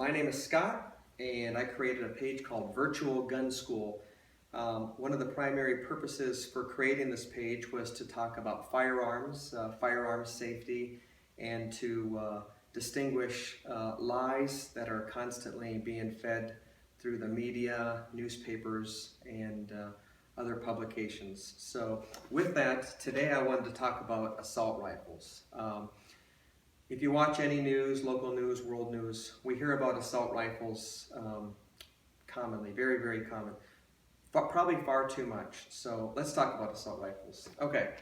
My name is Scott, and I created a page called Virtual Gun School. One of the primary purposes for creating this page was to talk about firearms, firearms safety, and to distinguish lies that are constantly being fed through the media, newspapers, and other publications. So with that, today I wanted to talk about assault rifles. If you watch any news, local news, world news, we hear about assault rifles commonly, very, very common. Probably far too much. So let's talk about assault rifles. Okay,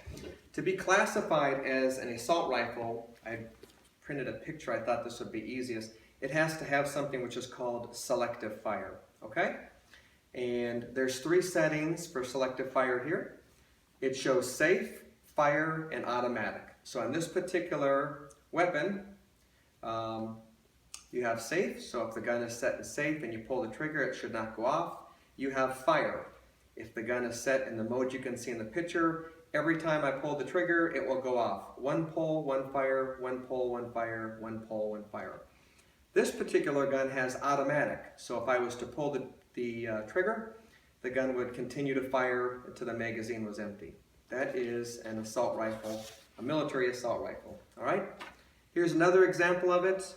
to be classified as an assault rifle, I printed a picture, I thought this would be easiest. It has to have something which is called selective fire, okay? And there's 3 settings for selective fire here. It shows safe, fire, and automatic. So on this particular weapon, you have safe, so if the gun is set in safe and you pull the trigger, it should not go off. You have fire. If the gun is set in the mode you can see in the picture, every time I pull the trigger, it will go off. 1 pull, 1 fire, 1 pull, 1 fire, 1 pull, 1 fire. This particular gun has automatic, so if I was to pull the trigger, the gun would continue to fire until the magazine was empty. That is an assault rifle, a military assault rifle, all right? Here's another example of it,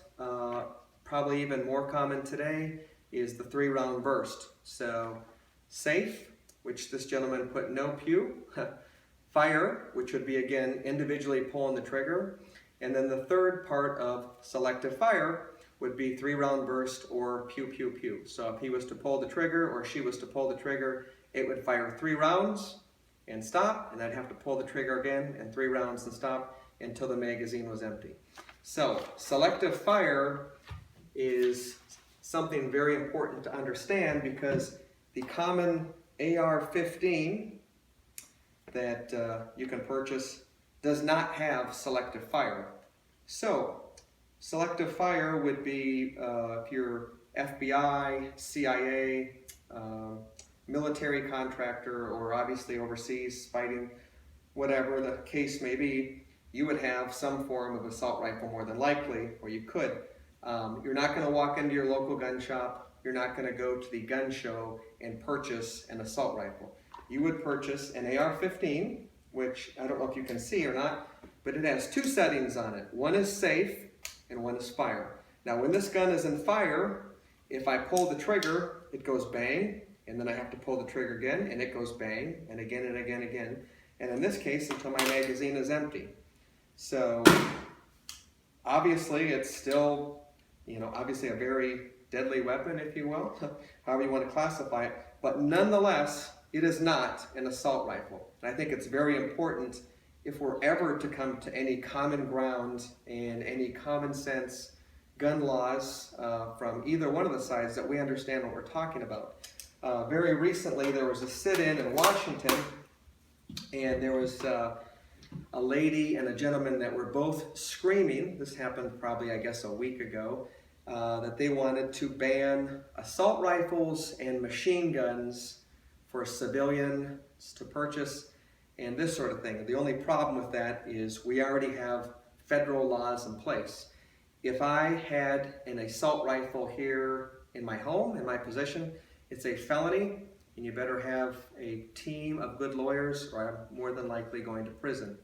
probably even more common today, is the 3-round burst. So safe, which this gentleman put no pew, fire, which would be again individually pulling the trigger, and then the third part of selective fire would be 3-round burst or pew pew pew. So if he was to pull the trigger or she was to pull the trigger, it would fire 3 rounds and stop, and I'd have to pull the trigger again and 3 rounds and stop until the magazine was empty. So selective fire is something very important to understand because the common AR-15 that you can purchase does not have selective fire. So selective fire would be if you're FBI, CIA, military contractor, or obviously overseas fighting, whatever the case may be, you would have some form of assault rifle more than likely, or you could. You're not going to walk into your local gun shop, you're not going to go to the gun show and purchase an assault rifle. You would purchase an AR-15, which I don't know if you can see or not, but it has 2 settings on it. One is safe and one is fire. Now when this gun is in fire, if I pull the trigger, it goes bang, and then I have to pull the trigger again, and it goes bang, and again and again and again. And in this case, until my magazine is empty. So obviously it's still, obviously a very deadly weapon, if you will, however you want to classify it, but nonetheless, it is not an assault rifle. And I think it's very important if we're ever to come to any common ground and any common sense gun laws from either one of the sides that we understand what we're talking about. Very recently, there was a sit-in in Washington, and there was a lady and a gentleman that were both screaming, this happened probably I guess a week ago, that they wanted to ban assault rifles and machine guns for civilians to purchase and this sort of thing. The only problem with that is we already have federal laws in place. If I had an assault rifle here in my home, in my possession, it's a felony, and you better have a team of good lawyers or I'm more than likely going to prison,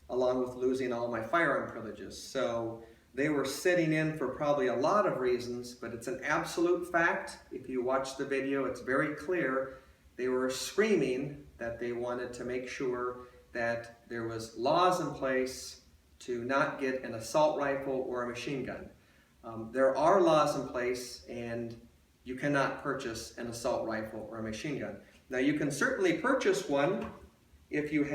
along with losing all my firearm privileges. So they were sitting in for probably a lot of reasons, but it's an absolute fact. If you watch the video, it's very clear. They were screaming that they wanted to make sure that there was laws in place to not get an assault rifle or a machine gun. There are laws in place, and you cannot purchase an assault rifle or a machine gun. Now you can certainly purchase one if you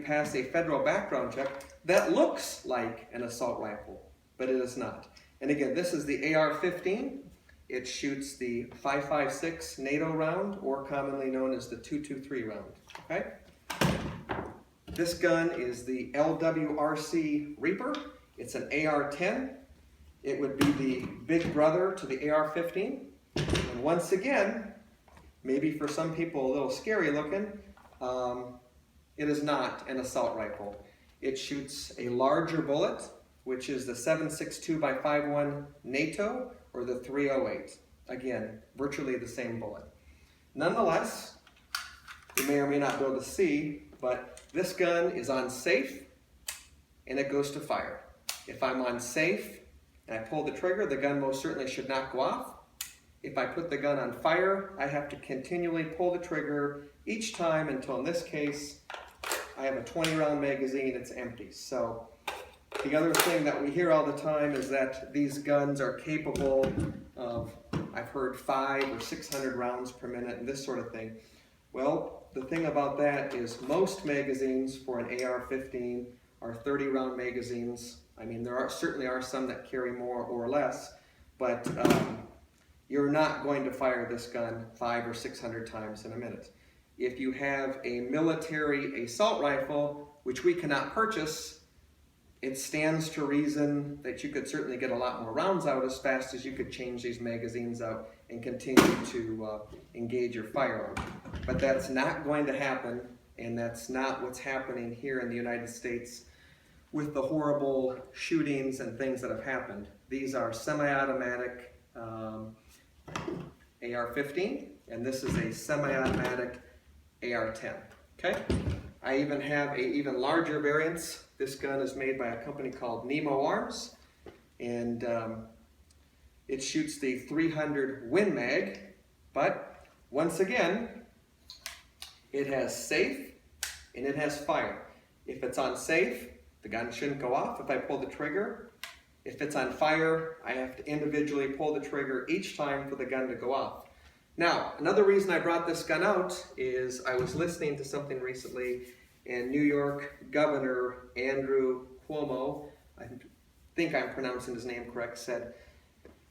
pass a federal background check that looks like an assault rifle, but it is not. And again, this is the AR-15. It shoots the 5.56 NATO round, or commonly known as the 223 round, okay? This gun is the LWRC Reaper. It's an AR-10. It would be the big brother to the AR-15. And once again, maybe for some people a little scary looking, it is not an assault rifle. It shoots a larger bullet, which is the 7.62 by 5.1 NATO, or the 308. Again, virtually the same bullet. Nonetheless, you may or may not be able to see, but this gun is on safe and it goes to fire. If I'm on safe and I pull the trigger, the gun most certainly should not go off. If I put the gun on fire, I have to continually pull the trigger each time until, in this case, I have a 20-round magazine, it's empty. So the other thing that we hear all the time is that these guns are capable of, I've heard 500 or 600 rounds per minute and this sort of thing. Well, the thing about that is most magazines for an AR-15 are 30-round magazines. I mean, there certainly are some that carry more or less, but you're not going to fire this gun 500 or 600 times in a minute. If you have a military assault rifle, which we cannot purchase, it stands to reason that you could certainly get a lot more rounds out as fast as you could change these magazines out and continue to engage your firearm. But that's not going to happen, and that's not what's happening here in the United States with the horrible shootings and things that have happened. These are semi-automatic AR-15, and this is a semi-automatic AR-10. Okay? I even have a even larger variant. This gun is made by a company called Nemo Arms, and it shoots the 300 Win Mag, but once again, it has safe and it has fire. If it's on safe, the gun shouldn't go off if I pull the trigger. If it's on fire, I have to individually pull the trigger each time for the gun to go off. Now, another reason I brought this gun out is I was listening to something recently, and New York Governor Andrew Cuomo, I think I'm pronouncing his name correct, said,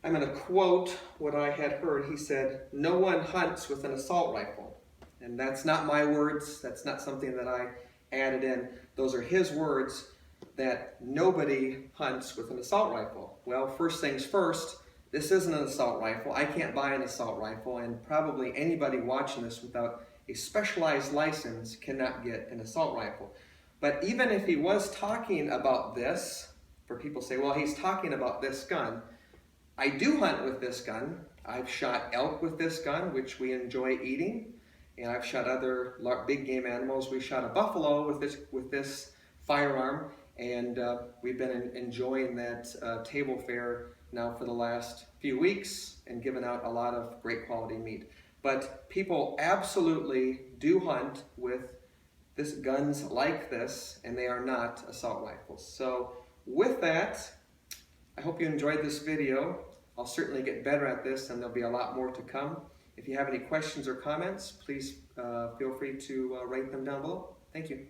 I'm going to quote what I had heard. He said, "No one hunts with an assault rifle." And that's not my words. That's not something that I added in. Those are his words, that nobody hunts with an assault rifle. Well, first things first, this isn't an assault rifle. I can't buy an assault rifle, and probably anybody watching this without a specialized license cannot get an assault rifle. But even if he was talking about this, for people say, well, he's talking about this gun. I do hunt with this gun. I've shot elk with this gun, which we enjoy eating, and I've shot other big game animals. We shot a buffalo with this firearm, and we've been enjoying that table fare now for the last few weeks and given out a lot of great quality meat. But people absolutely do hunt with guns like this, and they are not assault rifles. So with that, I hope you enjoyed this video. I'll certainly get better at this, and there'll be a lot more to come. If you have any questions or comments, please feel free to write them down below. Thank you.